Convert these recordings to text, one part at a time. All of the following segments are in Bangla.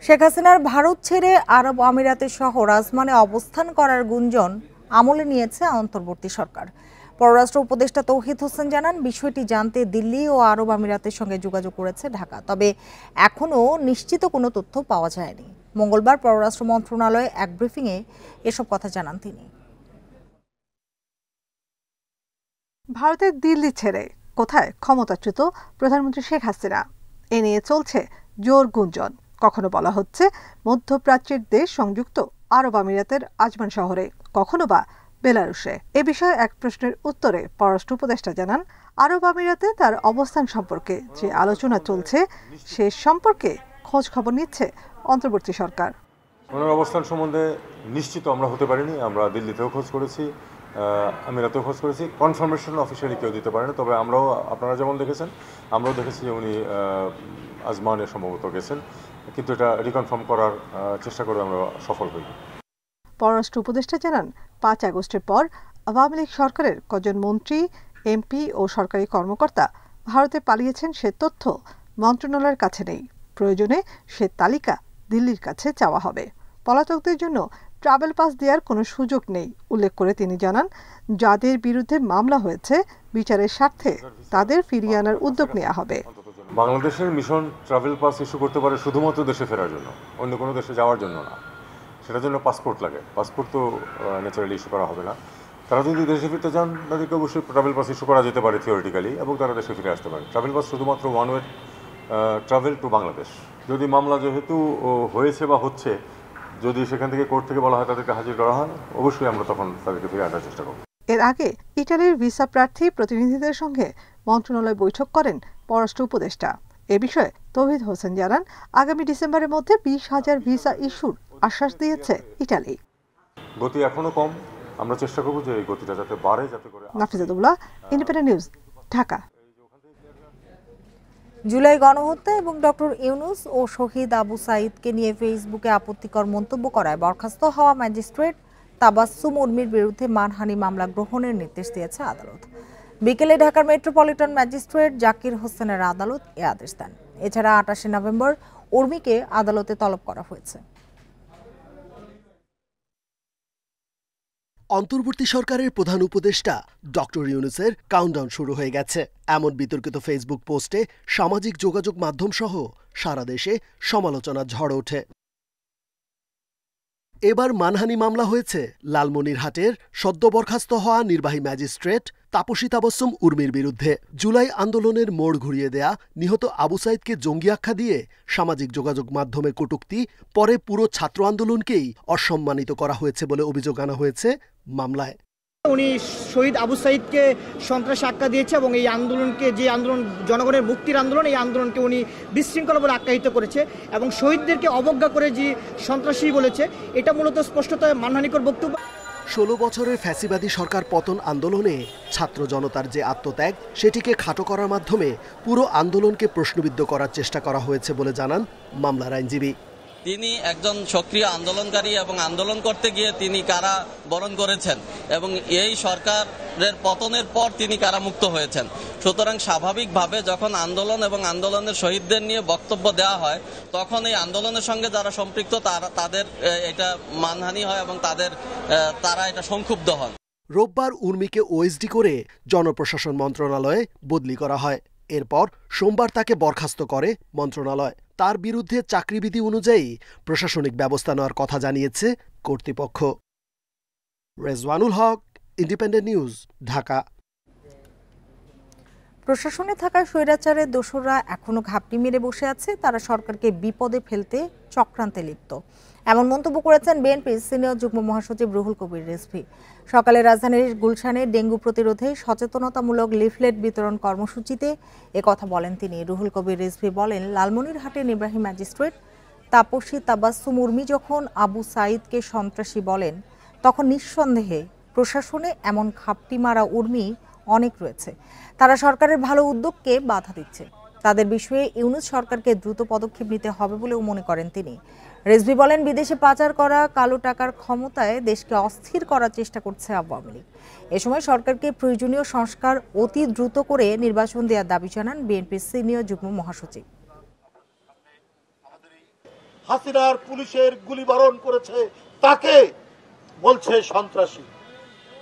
শেখ হাসিনার ভারত ছেড়ে আরব আমিরাতের সহ রাজমানে অবস্থান করার গুঞ্জন আমলে নিয়েছে অন্তর্বর্তী সরকার। পররাষ্ট্র উপদেষ্টা তৌহিদ হোসেন জানান, বিষয়টি জানতে দিল্লি ও আরব আমিরাতের সঙ্গে যোগাযোগ করেছে ঢাকা, তবে এখনও নিশ্চিত কোনো তথ্য পাওয়া যায়নি। মঙ্গলবার পররাষ্ট্র মন্ত্রণালয়ে এক ব্রিফিংয়ে এসব কথা জানান তিনি। ভারতের দিল্লি ছেড়ে কোথায় ক্ষমতাচ্যুত প্রধানমন্ত্রী শেখ হাসিনা, এ নিয়ে চলছে জোর গুঞ্জন। কখনো বলা হচ্ছে মধ্যপ্রাচ্যের দেশ সংযুক্ত আরব আমিরাতের আজমান শহরে, কখনো বা বেলারুশে। এ বিষয়ে এক প্রশ্নের উত্তরে পররাষ্ট্র উপদেষ্টা জানান, আরব আমিরাতে তার অবস্থান সম্পর্কে যে আলোচনা চলছে সে সম্পর্কে খোঁজ খবর নিচ্ছে অন্তর্বর্তী সরকার। ওনার অবস্থান সম্বন্ধে নিশ্চিত আমরা হতে পারিনি। আমরা দিল্লিতেও খোঁজ করেছি, আমিরাতেও খোঁজ করেছি। কনফার্মেশন অফিসিয়ালি কেউ দিতে পারে না, তবে আমরাও, আপনারা যেমন দেখেছেন আমরাও দেখেছি যে উনি আজমানে সম্ভবত গেছেন, কিন্তু এটা রিকনফার্ম করার চেষ্টা করে আমরা সফল হই। পররাষ্ট্র উপদেষ্টা জানান, 5 আগস্টের পর আওয়ামী লীগ সরকারের কজন মন্ত্রী, এমপি ও সরকারি কর্মকর্তা ভারতে পালিয়েছেন সে তথ্য মন্ত্রণালয়ের কাছে নেই। প্রয়োজনে সে তালিকা দিল্লির কাছে চাওয়া হবে। পলাতকদের জন্য ট্রাভেল পাস দেওয়ার কোনো সুযোগ নেই উল্লেখ করে তিনি জানান, যাদের বিরুদ্ধে মামলা হয়েছে বিচারের স্বার্থে তাদের ফিরিয়ে আনার উদ্যোগ নেওয়া হবে। বাংলাদেশের মিশন ট্রাভেল পাস ইস্যু করতে পারে শুধুমাত্র দেশে ফেরার জন্য, অন্য কোনো দেশে যাওয়ার জন্য না। সেটার জন্য পাসপোর্ট লাগে, পাসপোর্ট তো ন্যাচারালি ইস্যু করা হবে না। তারা যদি দেশে ফিরতে চান তাদেরকে অবশ্যই ট্রাভেল পাস ইস্যু করা যেতে পারে থিওরিটিক্যালি, এবং তারা দেশে ফিরে আসতে পারে। ট্রাভেল পাস শুধুমাত্র one way travel to Bangladesh. যদি মামলা যেহেতু হয়েছে বা হচ্ছে, যদি সেখান থেকে কোর্ট থেকে বলা হয় তাদেরকে হাজির করা হয়, অবশ্যই আমরা তখন তাদেরকে ফিরে আনার চেষ্টা করব। এর আগে ইটালির ভিসা প্রার্থী প্রতিনিধিদের সঙ্গে মন্ত্রণালয় বৈঠক করেন পররাষ্ট্র উপদেষ্টা। এ বিষয়ে তৌহিদ হোসেন জানান, আগামী ডিসেম্বরের মধ্যে 20,000 ভিসা ইস্যুর আশ্বাস দিয়েছে ইটালি। গতি এখনো কম, আমরা চেষ্টা করব যে এই গতিটা যাতে বাড়ে, যাতে করে। নাফিজাতুল্লাহ, ইন্ডিপেন্ডেন্ট নিউজ, ঢাকা। জুলাই গণহত্যা এবং ডক্টর ইউনূস ও শহীদ আবু সাঈদকে নিয়ে ফেসবুকে আপত্তিকর মন্তব্য করায় বরখাস্ত হওয়া ম্যাজিস্ট্রেট তাবাসসুম উর্মির বিরুদ্ধে মানহানি মামলা গ্রহণের নির্দেশ দিয়েছে আদালত। বিকেলে ঢাকার মেট্রোপলিটন ম্যাজিস্ট্রেট জাকির হোসেনের আদালত এ আদেশ দেন। এছাড়া 28 নভেম্বর উর্মিকে আদালতে তলব করা হয়েছে। অন্তর্বর্তী সরকারের প্রধান উপদেষ্টা ডক্টর ইউনূসের কাউন্টডাউন শুরু হয়ে গেছে, এমন বিতর্কিত ফেসবুক পোস্টে সামাজিক যোগাযোগ মাধ্যম সহ সারা দেশে সমালোচনার ঝড় ওঠে। এবার মানহানি মামলা হয়েছে লালমনিরহাটের সদ্য বরখাস্ত হওয়া নির্বাহী ম্যাজিস্ট্রেট তাপসী তাবাসসুম উর্মির বিরুদ্ধে। জুলাই আন্দোলনের মোড় ঘুরিয়ে দেয়া নিহত আবু সাঈদকে জঙ্গি আখ্যা দিয়ে সামাজিক যোগাযোগ মাধ্যমে কটূক্তি, পরে পুরো ছাত্র আন্দোলনকেই অসম্মানিত করা হয়েছে বলে অভিযোগ আনা হয়েছে মামলায়। উনি শহীদ আবু সাঈদকে সন্ত্রাসী আখ্যা দিয়েছে এবং এই আন্দোলনকে, যে আন্দোলন জনগণের মুক্তির আন্দোলন, এই আন্দোলনকে উনি বিশৃঙ্খলা বলে আখ্যায়িত করেছে এবং শহীদদেরকে অবজ্ঞা করে যে সন্ত্রাসী বলেছে, এটা মূলত স্পষ্টত মানহানিকর বক্তব্য। 16 বছরের ফ্যাসিবাদী সরকার পতন আন্দোলনে ছাত্র জনতার যে আত্মত্যাগ, সেটিকে খাটো করার মাধ্যমে পুরো আন্দোলনকে প্রশ্নবিদ্ধ করার চেষ্টা করা হয়েছে বলে জানান মামলার আইনজীবী। তিনি একজন সক্রিয় আন্দোলনকারী এবং আন্দোলন করতে গিয়ে তিনি কারাবরণ করেছেন এবং এই সরকারের পতনের পর তিনি কারামুক্ত হয়েছেন। সুতরাং স্বাভাবিকভাবে যখন আন্দোলন এবং আন্দোলনের শহীদদের নিয়ে বক্তব্য দেওয়া হয়, তখন এই আন্দোলনের সঙ্গে যারা সম্পৃক্ত তাদের এটা মানহানি হয় এবং তারা এটা সংক্ষুব্ধ হন। রোববার উর্মিকে ওএসডি করে জনপ্রশাসন মন্ত্রণালয়ে বদলি করা হয়। এরপর সোমবার তাকে বরখাস্ত করে মন্ত্রণালয়। তার বিরুদ্ধে চাকরিবিধি অনুযায়ী প্রশাসনিক ব্যবস্থা নেওয়ার কথা জানিয়েছে কর্তৃপক্ষ। রেজওয়ানুল হক, ইন্ডিপেন্ডেন্ট নিউজ, ঢাকা। প্রশাসনে থাকা স্বৈরাচারের দোসররা এখনো ঘাপটি মেরে বসে আছে, তারা সরকারকে বিপদে ফেলতে চক্রান্তে লিপ্ত, এমন মন্তব্য করেছেন বিএনপির সিনিয়র যুগ্ম মহাসচিব রুহুল কবির রিজভী। সকালে রাজধানীর গুলশানে ডেঙ্গু প্রতিরোধে সচেতনতামূলক লিফলেট বিতরণ কর্মসূচিতে একথা বলেন তিনি। রুহুল কবির রিজভী বলেন, লালমনিরহাটের নির্বাহী ম্যাজিস্ট্রেট তাপসী তাবাসসুম উর্মি যখন আবু সাঈদকে সন্ত্রাসী বলেন, তখন নিঃসন্দেহে প্রশাসনে এমন ঘাপটি মারা উর্মি অনেক রয়েছে। তারা সরকারের ভালো উদ্যোগকে বাধা দিচ্ছে। তাদের বিষয়ে ইউনূস সরকারকে দ্রুত পদক্ষেপ নিতে হবে বলেও মনে করেন তিনি। রিজভী বলেন, বিদেশে পাচার করা কালো টাকার ক্ষমতায় দেশকে অস্থির করার চেষ্টা করছে আওয়ামী লীগ। এ সময় সরকারকে প্রয়োজনীয় সংস্কার অতি দ্রুত করে নির্বাচন দেওয়ার দাবি জানান বিএনপির সিনিয়র যুগ্ম মহাসচিব। হাসিনার পুলিশের গুলিবরণ করেছে তাকে বলছে সন্ত্রাসী,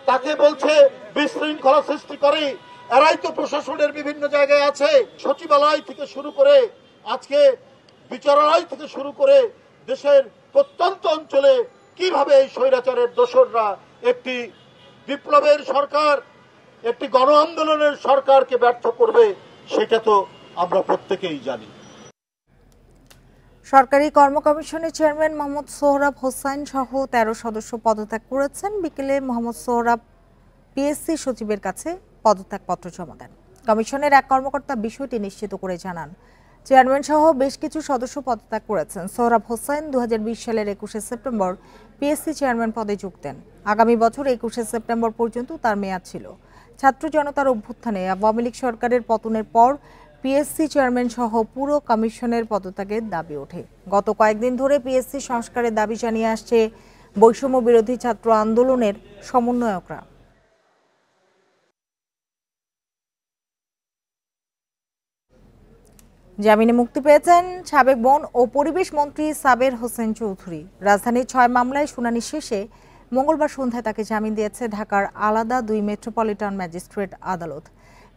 তাকে বলছে বিশৃঙ্খলা সৃষ্টি করে। এরাই তো প্রশাসনের বিভিন্ন জায়গায় আছে, সচিবালয় থেকে শুরু করে আজকে বিচারালয় থেকে শুরু করে দেশের প্রত্যন্ত অঞ্চলে কিভাবে এই স্বৈরাচারের দোসররা একটি বিপ্লবের সরকার, একটি গণ আন্দোলনের সরকারকে ব্যর্থ করবে, সেটা তো আমরা প্রত্যেকেই জানি। সরকারি কর্ম কমিশনের চেয়ারম্যান মোহাম্মদ সোহরাব হোসাইন সহ 13 সদস্য পদত্যাগ করেছেন। বিকেলে মোহাম্মদ সোহরাব পিএসসি সচিবের কাছে পদত্যাগপত্র জমা দেন। কমিশনের এক কর্মকর্তা বিষয়টি নিশ্চিত করে জানান, চেয়ারম্যান সহ বেশ কিছু সদস্য পদত্যাগ করেছেন। সোহরাব হোসাইন 2020 সালের 21শে সেপ্টেম্বর পিএসসি চেয়ারম্যান পদে যোগ দেন। আগামী বছর 21শে সেপ্টেম্বর পর্যন্ত তার মেয়াদ ছিল। ছাত্র জনতার অভ্যুত্থানে আওয়ামী লীগ সরকারের পতনের পর পিএসসি চেয়ারম্যান সহ পুরো কমিশনের পদত্যাগের দাবি ওঠে। গত কয়েকদিন ধরে পিএসসি সংস্কারের দাবি জানিয়ে আসছে বৈষম্য বিরোধী ছাত্র আন্দোলনের সমন্বয়করা। জামিনে মুক্তি পেয়েছেন সাবেক বন ও পরিবেশ মন্ত্রী সাবের হোসেন চৌধুরী। রাজধানীর 6 মামলায় শুনানি শেষে মঙ্গলবার সন্ধ্যায় তাকে জামিন দিয়েছে ঢাকার আলাদা 2 মেট্রোপলিটন ম্যাজিস্ট্রেট আদালত।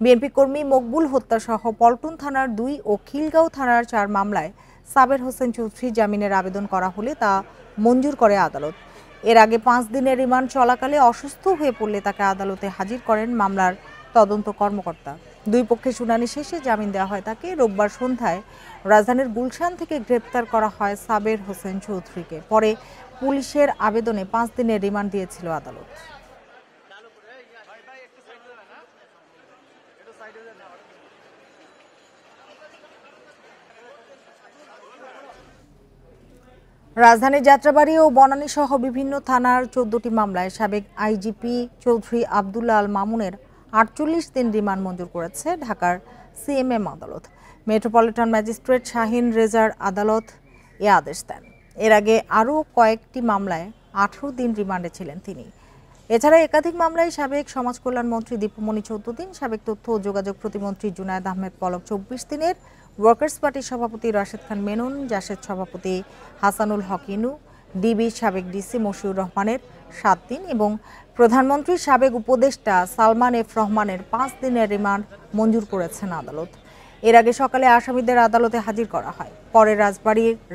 বিএনপি কর্মী মকবুল হত্যা সহ পল্টন থানার 2 ও খিলগাঁও থানার 4 মামলায় সাবের হোসেন চৌধুরী জামিনের আবেদন করা হলে তা মঞ্জুর করে আদালত। এর আগে 5 দিনের রিমান্ড চলাকালে অসুস্থ হয়ে পড়লে তাকে আদালতে হাজির করেন মামলার তদন্ত কর্মকর্তা। দুই পক্ষে শুনানি শেষে জামিন দেওয়া হয় তাকে। রোববার সন্ধ্যায় রাজধানীর গুলশান থেকে গ্রেপ্তার করা হয় সাবের হোসেন চৌধুরীকে। পরে পুলিশের আবেদনে 5 দিনের রিমান্ড দিয়েছিল আদালত। রাজধানীর যাত্রাবাড়ি ও বনানী সহ বিভিন্ন থানার 14টি মামলায় সাবেক আইজিপি চৌধুরী আব্দুল্লাহ আল মামুনের 48 দিন রিমান্ড মঞ্জুর করেছে ঢাকার সিএমএম আদালত। মেট্রোপলিটন ম্যাজিস্ট্রেট শাহিন রেজার আদালত এ আদেশ দেন। এর আগে আরও কয়েকটি মামলায় 18 দিন রিমান্ডে ছিলেন তিনি। এছাড়া একাধিক মামলায় সাবেক সমাজ কল্যাণ মন্ত্রী দীপুমণি 14 দিন, সাবেক তথ্য ও যোগাযোগ প্রতিমন্ত্রী জুনায়েদ আহমেদ পলক 24 দিনের, ওয়ার্কার্স পার্টির সভাপতি রাশেদ খান মেনন, জাসেদ সভাপতি হাসানুল হক ইনু, ডিবি সাবেক ডিসি মশিউর রহমানের 7 দিন এবং প্রধানমন্ত্রীর সাবেক উপদেষ্টা সালমান এফ রহমানের 5 দিনের রিমান্ড মঞ্জুর করেছেন আদালত। এর আগে সকালে আসামিদের আদালতে হাজির করা হয়। পরে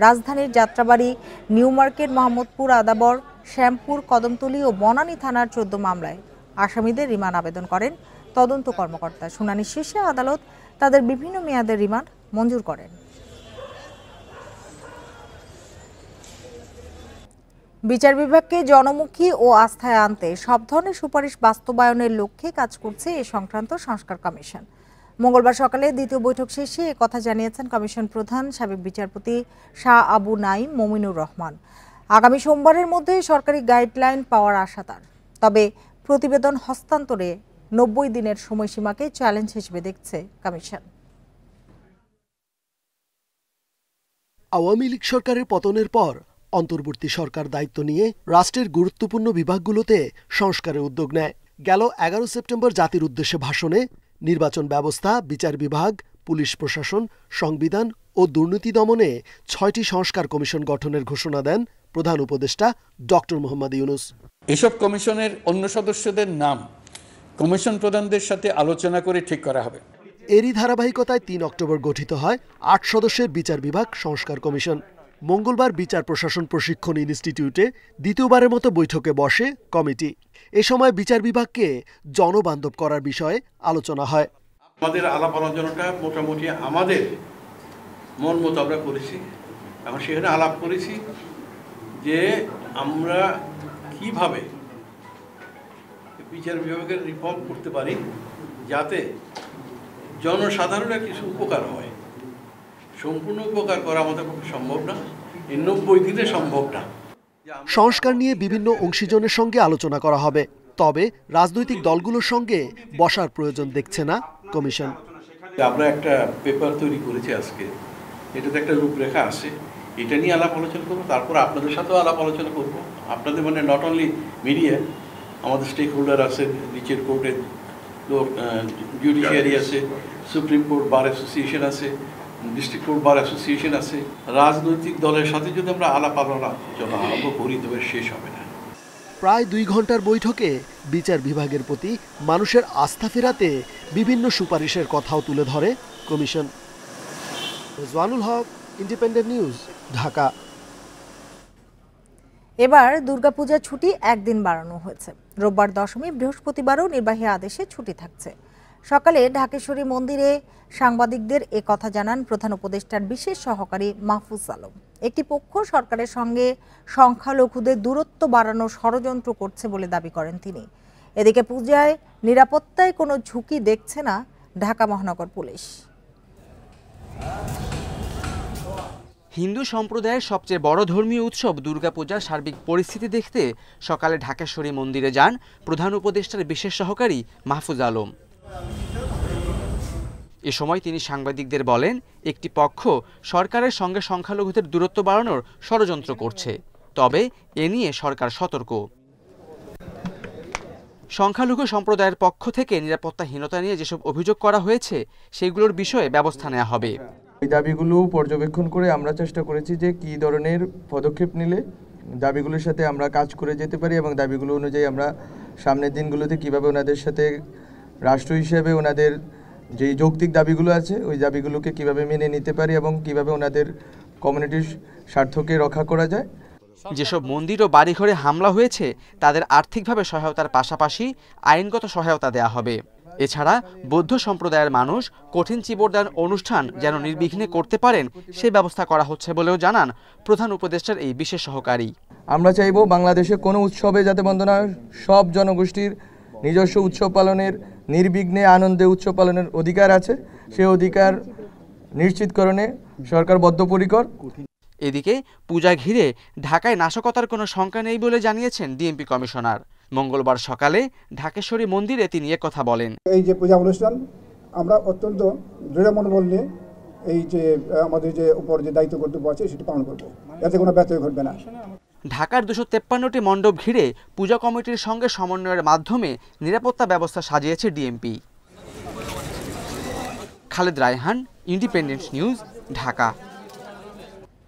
রাজধানীর যাত্রাবাড়ি, নিউ মার্কেট, মোহাম্মদপুর, আদাবর, শ্যামপুর, কদমতলী ও বনানী থানার 14 মামলায় আসামিদের রিমান্ড আবেদন করেন তদন্ত কর্মকর্তা। শুনানি শেষে আদালত তাদের বিভিন্ন মেয়াদের রিমান্ড মঞ্জুর করেন। বিচার বিভাগকে জনমুখী ও আস্থায় আনতে সব ধরনের সুপারিশ বাস্তবায়নের লক্ষ্যে কাজ করছে এ সংক্রান্ত সংস্কার কমিশন। মঙ্গলবার সকালে দ্বিতীয় বৈঠক শেষে কথা জানিয়েছেন কমিশন প্রধান সাবেক বিচারপতি শাহ আবু নাইম মমিনুর রহমান। আগামী সোমবারের মধ্যে সরকারি গাইডলাইন পাওয়ার আশা তার। তবে প্রতিবেদন হস্তান্তরে 90 দিনের সময়সীমাকে চ্যালেঞ্জ হিসেবে দেখছে কমিশন। আওয়ামী লীগ সরকারের পতনের পর অন্তর্বর্তী সরকার দায়িত্ব নিয়ে রাষ্ট্রের গুরুত্বপূর্ণ বিভাগগুলোতে সংস্কারের উদ্যোগ নেয়। গেল 11 সেপ্টেম্বর জাতির উদ্দেশ্যে ভাষণে নির্বাচন ব্যবস্থা, বিচার বিভাগ, পুলিশ প্রশাসন, সংবিধান ও দুর্নীতি দমনে 6টি সংস্কার কমিশন গঠনের ঘোষণা দেন প্রধান উপদেষ্টা ডক্টর মোহাম্মদ ইউনূস। এসব কমিশনের অন্য সদস্যদের নাম কমিশন প্রধানদের সাথে আলোচনা করে ঠিক করা হবে। এরই ধারাবাহিকতায় 3 অক্টোবর গঠিত হয় 8 সদস্যের বিচার বিভাগ সংস্কার কমিশন। মঙ্গলবার বিচার প্রশাসন প্রশিক্ষণ ইনস্টিটিউটে দ্বিতীয়বারের মতো বৈঠকে বসে কমিটি। এ সময় বিচার বিভাগকে জনবান্ধব করার বিষয়ে আলোচনা হয়। আমাদের আলাপ আলোচনাটা মোটামুটি আমাদের মন মতো আমরা করেছি। এখন সেখানে আলাপ করেছি যে আমরা কিভাবে বিচার বিভাগের রিফর্ম করতে পারি যাতে জনসাধারণের কিছু উপকার হয়। সম্পূর্ণ উপকার করা আমাদের পক্ষে সম্ভব না, এই 90 দিনে সম্ভব না। সংস্কার নিয়ে বিভিন্ন অংশীজনের সঙ্গে আলোচনা করা হবে, তবে রাজনৈতিক দলগুলোর সঙ্গে বসার প্রয়োজন দেখছে না কমিশন। আমরা একটা পেপার তৈরি করেছি আজকে, এটাতে একটা রূপরেখা আছে, এটা নিয়ে আলাপ আলোচনা করবো। তারপর আপনাদের সাথেও আলাপ আলোচনা করবো। আপনাদের মানে নট অনলি মিডিয়া, আমাদের স্টেক হোল্ডার আছে, নিচের কোর্টের জুডিশিয়ারি আছে, সুপ্রিম কোর্ট বার অ্যাসোসিয়েশন আছে, ডিস্ট্রিক্ট কোর্ট বার অ্যাসোসিয়েশন আছে। রাজনৈতিক দলের সাথে যদি আমরা আলাপ আলোচনা আরম্ভ করি তবে শেষ হবে না। প্রায় 2 ঘন্টার বৈঠকে বিচার বিভাগের প্রতি মানুষের আস্থা ফেরাতে বিভিন্ন সুপারিশের কথাও তুলে ধরে কমিশন। রিজওয়ানুল হক, ইন্ডিপেন্ডেন্ট নিউজ, ঢাকা। এবার দুর্গাপূজার ছুটি একদিন বাড়ানো হয়েছে। রোববার দশমী, বৃহস্পতিবারও নির্বাহী আদেশে ছুটি থাকছে। সকালে ঢাকেশ্বরী মন্দিরে সাংবাদিকদের এ কথা জানান প্রধান উপদেষ্টার বিশেষ সহকারী মাহফুজ আলম। একটি পক্ষ সরকারের সঙ্গে সংখ্যালঘুদের দূরত্ব বাড়ানোর ষড়যন্ত্র করছে বলে দাবি করেন তিনি। এদিকে পূজায় নিরাপত্তায় কোনো ঝুঁকি দেখছে না ঢাকা মহানগর পুলিশ। হিন্দু সম্প্রদায়ের সবচেয়ে বড় ধর্মীয় উৎসব দুর্গাপূজার সার্বিক পরিস্থিতি দেখতে সকালে ঢাকেশ্বরী মন্দিরে যান প্রধান উপদেষ্টার বিশেষ সহকারী মাহফুজ আলম। এ সময় তিনি সাংবাদিকদের বলেন, একটি পক্ষ সরকারের সঙ্গে সংখ্যালঘুদের দূরত্ব বাড়ানোর ষড়যন্ত্র করছে, তবে এ নিয়ে সরকার সতর্ক। সংখ্যালঘু সম্প্রদায়ের পক্ষ থেকে নিরাপত্তাহীনতা নিয়ে যেসব অভিযোগ করা হয়েছে সেগুলোর বিষয়ে ব্যবস্থা নেওয়া হবে। এই দাবিগুলো পর্যবেক্ষণ করে আমরা চেষ্টা করেছি যে কী ধরনের পদক্ষেপ নিলে দাবিগুলোর সাথে আমরা কাজ করে যেতে পারি এবং দাবিগুলো অনুযায়ী আমরা সামনের দিনগুলোতে কিভাবে ওনাদের সাথে রাষ্ট্র হিসেবে ওনাদের যে যৌক্তিক দাবিগুলো আছে ওই দাবিগুলোকে কিভাবে মেনে নিতে পারি এবং কিভাবে ওনাদের কমিউনিটির স্বার্থকে রক্ষা করা যায়। যেসব মন্দির ও বাড়িঘরে হামলা হয়েছে তাদের আর্থিকভাবে সহায়তার পাশাপাশি আইনগত সহায়তা দেওয়া হবে। এছাড়া বৌদ্ধ সম্প্রদায়ের মানুষ কঠিন চিবরদান অনুষ্ঠান যেন নির্বিঘ্নে করতে পারেন সে ব্যবস্থা করা হচ্ছে বলেও জানান প্রধান উপদেষ্টার এই বিশেষ সহকারী। আমরা চাইব বাংলাদেশে কোনো উৎসবে যাতে বন্ধ না হয়, সব জনগোষ্ঠীর নিজস্ব উৎসব পালনের নির্বিঘ্নে আনন্দে উৎসব পালনের অধিকার আছে, সেই অধিকার নিশ্চিতকরণে সরকার বদ্ধপরিকর। এদিকে পূজা ঘিরে ঢাকায় নাশকতার কোনো শঙ্কা নেই বলে জানিয়েছেন ডিএমপি কমিশনার। মঙ্গলবার সকালে ঢাকেশ্বরী মন্দিরে তিনি কথা বলেন। এই যে পূজা অনুষ্ঠান আমরা অত্যন্ত দৃঢ় মনোবল নিয়ে এই যে আমাদের যে উপর যে দায়িত্ব কর্তব্য আছে সেটা পালন করব, এতে কোনো ব্যত্যয় ঘটবে না। ঢাকার 253টি মণ্ডপ ঘিরে পূজা কমিটির সঙ্গে সমন্বয়ের মাধ্যমে নিরাপত্তা ব্যবস্থা সাজিয়েছে DMP. Khaled Raihan, independent news, Dhaka.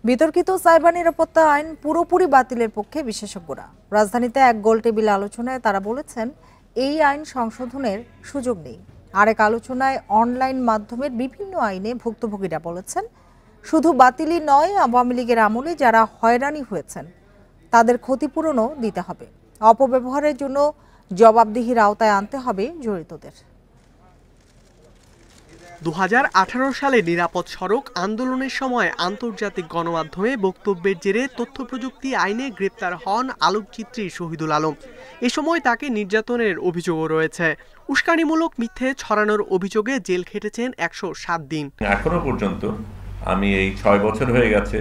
বিতর্কিত সাইবার নিরাপত্তা আইন পুরোপুরি বাতিলের পক্ষে বিশেষজ্ঞরা। রাজধানীতে এক গোলটেবিল আলোচনায় তারা বলেছেন, এই আইন সংশোধনের সুযোগ নেই। আরেক আলোচনায় অনলাইন মাধ্যমের বিভিন্ন আইনে ভুক্তভোগীরা বলেছেন, শুধু বাতিলই নয়, আওয়ামী লীগের আমলে যারা হয়রানি হয়েছেন তাদের ক্ষতিপূরণও দিতে হবে। অপব্যবহারের জন্য জবাবদিহির আওতায় আনতে হবে জড়িতদের। 2018 সালে নিরাপদ সড়ক আন্দোলনের সময় আন্তর্জাতিক গণমাধ্যমে বক্তব্যের জেরে তথ্য প্রযুক্তি আইনে গ্রেপ্তার হন আলোকচিত্রী শহীদুল আলম। এ সময় তাকে নির্যাতনের অভিযোগও রয়েছে। উস্কানিমূলক মিথ্যে ছড়ানোর অভিযোগে জেল খেটেছেন 107 দিন। এখনো পর্যন্ত আমি এই 6 বছর হয়ে গেছে,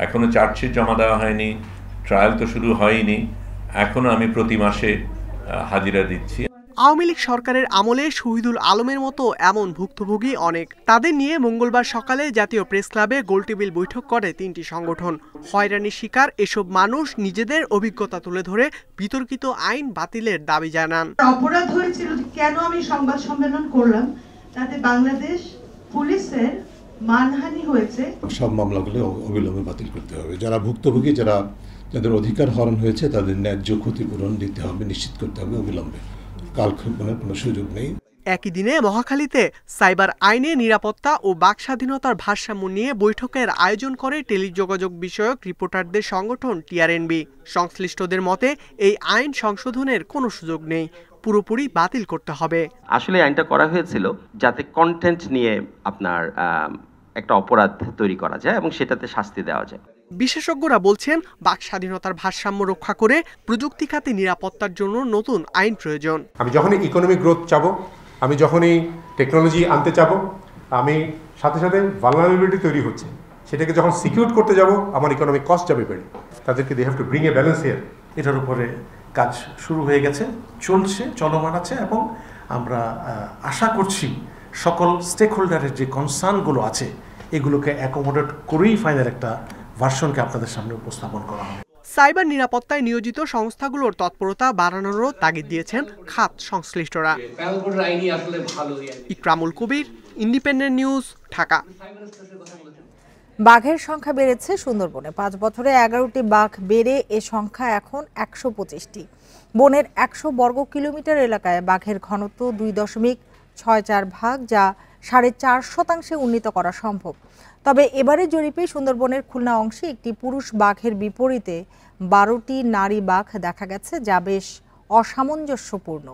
এখনো চার্জশিট জমা দেওয়া হয়নি, ট্রায়াল তো শুরু হয়নি, এখনো আমি প্রতি মাসে হাজিরা দিচ্ছি। আওয়ামী লীগ সরকারের আমলে শহীদুল আলমের মতো এমন ভুক্তভোগী অনেক। তাদের নিয়ে মঙ্গলবার সকালে জাতীয় প্রেস ক্লাবে গোলটেবিল বৈঠক করে 3টি সংগঠন। হয়রানির শিকার এসব মানুষ নিজেদের অভিজ্ঞতা তুলে ধরে বিতর্কিত আইন বাতিলের দাবি জানান। অপরাধ হয়েছিল কেন আমি সংবাদ সম্মেলন করলাম, তাতে বাংলাদেশ পুলিশের মানহানি হয়েছে। সব মামলাগুলো অবিলম্বে বাতিল করতে হবে। যারা ভুক্তভোগী, যাদের অধিকার হরণ হয়েছে তাদের ন্যায্য ক্ষতিপূরণ দিতে হবে, নিশ্চিত করতে হবে অবিলম্বে। কালক্ষেপণের কোনো সুযোগ নেই। একই দিনে মহাখালীতে সাইবার আইনে নিরাপত্তা ও বাক স্বাধীনতার ভারসাম্য নিয়ে বৈঠকের আয়োজন করে টেলিযোগাযোগ বিষয়ক রিপোর্টারদের সংগঠন টিআরএনবি। সংশ্লিষ্টদের মতে এই আইন সংশোধনের কোনো সুযোগ নেই, পুরোপুরি বাতিল করতে হবে। আসলে আইনটা করা হয়েছিল যাতে কন্টেন্ট নিয়ে আপনার একটা অপরাধ তৈরি করা যায় এবং সেটাতে শাস্তি দেওয়া যায়। বিশেষজ্ঞরা বলছেন, বাক স্বাধীনতার ভারসাম্য রক্ষা করে প্রযুক্তি খাতে নিরাপত্তার জন্য নতুন আইন প্রয়োজন। আমি যখনই ইকোনমিক গ্রোথ চাবো, আমি যখনই টেকনোলজি আনতে চাবো, আমি সাথে সাথে ভালনারেবিলিটি তৈরি হচ্ছে, সেটাকে যখন সিকিউর করতে যাব আমার ইকোনমিক কস্ট যাবে বেড়ে। তাদেরকে they have to bring a balance here. এটার উপরে কাজ শুরু হয়ে গেছে, চলছে, চলমান আছে এবং আমরা আশা করছি সকল স্টেক হোল্ডারের যে কনসার্নগুলো আছে এগুলোকে অ্যাকোমোডেট করেই ফাইনাল একটা ভার্সনকে আপনাদের সামনে উপস্থাপন করা হবে। সাইবার নিরাপত্তায় নিয়োজিত সংস্থাগুলোর তৎপরতা বাড়ানোরও তাগিদ দিয়েছেন খাত সংশ্লিষ্টরা। ইকরামুল কবির, ইন্ডিপেন্ডেন্ট নিউজ, ঢাকা। বাঘের সংখ্যা বেড়েছে সুন্দরবনে। ৫ বছরে ১১টি বাঘ বেড়ে এ সংখ্যা এখন ১২৫টি। বনের ১০০ বর্গ কিলোমিটার এলাকায় বাঘের ঘনত্ব ২.৬৪ ভাগ, যা ৪.৫% উন্নীত করা সম্ভব। তবে এবারে জরিপে সুন্দরবনের খুলনা অংশে একটি পুরুষ বাঘের বিপরীতে ১২টি নারী বাঘ দেখা গেছে, যা বেশ অসামঞ্জস্যপূর্ণ।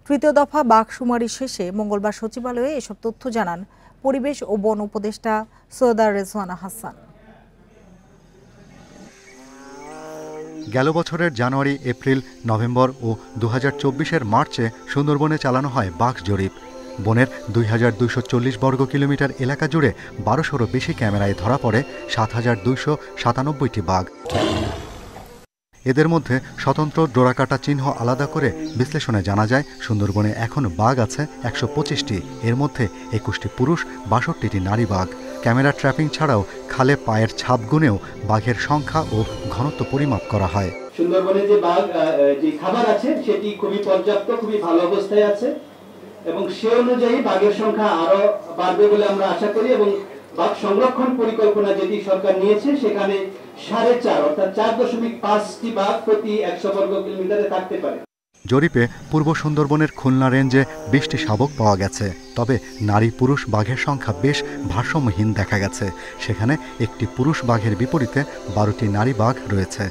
তৃতীয় দফা বাঘ শুমারি শেষে মঙ্গলবার সচিবালয়ে এসব তথ্য জানান পরিবেশ ও বন উপদেষ্টা সৈয়দা রেজওয়ানা হাসান। গেল বছরের জানুয়ারি, এপ্রিল, নভেম্বর ও ২০২৪-এর মার্চে সুন্দরবনে চালানো হয় বাঘ জরিপ। বনের ২,২৪০ বর্গ কিলোমিটার এলাকা জুড়ে ১২০০রও বেশি ক্যামেরায় ধরা পড়ে ৭,২৯৭টি বাঘ। এদের মধ্যে স্বতন্ত্র ডোরাকাটা চিহ্ন আলাদা করে বিশ্লেষণে জানা যায় সুন্দরবনে এখন বাঘ আছে ১২৫টি। এর মধ্যে ২১টি পুরুষ, ৬২টি নারী বাঘ। ক্যামেরা ট্র্যাপিং ছাড়াও খালে পায়ের ছাপ গুনেও বাঘের সংখ্যা ও ঘনত্ব পরিমাপ করা হয়। সুন্দরবনে যে বাঘ যে খাবার আছে সেটি খুবই পর্যাপ্ত, খুবই ভালো অবস্থায় আছে এবং সে অনুযায়ী বাঘের সংখ্যা আরো বাড়বে বলে আমরা আশা করি এবং বাঘ সংরক্ষণ পরিকল্পনা যেটি সরকার নিয়েছে সেখানে ৪.৫ অর্থাৎ ৪.৫টি বাঘ প্রতি ১০০ বর্গ কিলোমিটারে থাকতে পারে। জরিপে পূর্ব সুন্দরবনের খুলনা রেঞ্জে ২০টি শাবক পাওয়া গেছে। তবে নারী পুরুষ বাঘের সংখ্যা বেশ ভারসাম্যহীন দেখা গেছে। সেখানে একটি পুরুষ বাঘের বিপরীতে ১২টি নারী বাঘ রয়েছে,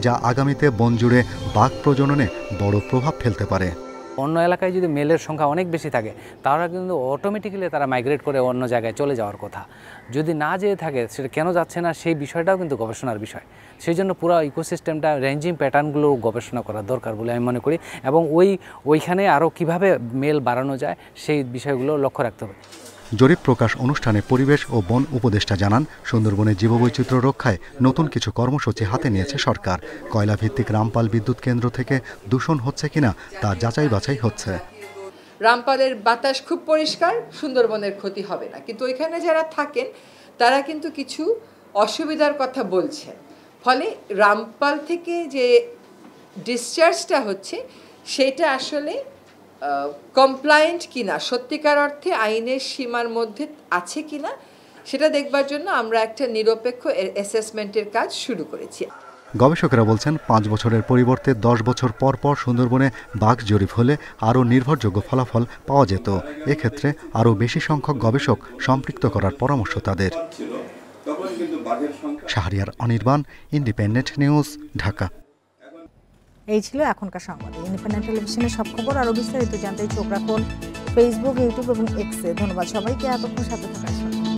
যা আগামীতে বন জুড়ে বাঘ প্রজননে বড় প্রভাব ফেলতে পারে। অন্য এলাকায় যদি মেলের সংখ্যা অনেক বেশি থাকে তারা কিন্তু অটোমেটিক্যালি তারা মাইগ্রেট করে অন্য জায়গায় চলে যাওয়ার কথা। যদি না যেয়ে থাকে সেটা কেন যাচ্ছে না সেই বিষয়টাও কিন্তু গবেষণার বিষয়। সেই জন্য পুরো ইকোসিস্টেমটা রেঞ্জিং প্যাটার্নগুলো গবেষণা করা দরকার বলে আমি মনে করি এবং ওইখানে আরও কিভাবে মেল বাড়ানো যায় সেই বিষয়গুলো লক্ষ্য রাখতে হবে। জরিপ প্রকাশ অনুষ্ঠানে পরিবেশ ও বন উপদেষ্টা জানান সুন্দরবনের জীববৈচিত্র্য রক্ষায় নতুন কিছু কর্মসূচি হাতে নিয়েছে সরকার। কয়লা ভিত্তিক রামপাল বিদ্যুৎ কেন্দ্র থেকে দূষণ হচ্ছে কিনা তা যাচাই বাছাই হচ্ছে। রামপালের বাতাস খুব পরিষ্কার, সুন্দরবনের ক্ষতি হবে না, কিন্তু ওইখানে যারা থাকেন তারা কিন্তু কিছু অসুবিধার কথা বলছেন। ফলে রামপাল থেকে যে ডিসচার্জটা হচ্ছে সেটা আসলে কমপ্লায়েন্ট কিনা, সত্যিকার অর্থে আইনের সীমার মধ্যে আছে কিনা সেটা দেখবার জন্য আমরা একটা নিরপেক্ষ অ্যাসেসমেন্টের কাজ শুরু করেছি। গবেষকেরা বলছেন ৫ বছরের পরিবর্তে ১০ বছর পর পর সুন্দরবনে বাঘ জরিপ হলে আরও নির্ভরযোগ্য ফলাফল পাওয়া যেত। এক্ষেত্রে আরও বেশি সংখ্যক গবেষক সম্পৃক্ত করার পরামর্শ তাদের। Shahriar Anirban, independent news, Dhaka. এই ছিল এখনকার সংবাদ। ইন্ডিপেন্ডেন্ট টেলিভিশনের সব খবর আরও বিস্তারিত জানতে চোখ রাখুন ফেসবুক, ইউটিউব এবং এক্সে। ধন্যবাদ সবাইকে এতক্ষণ সাথে থাকার জন্য।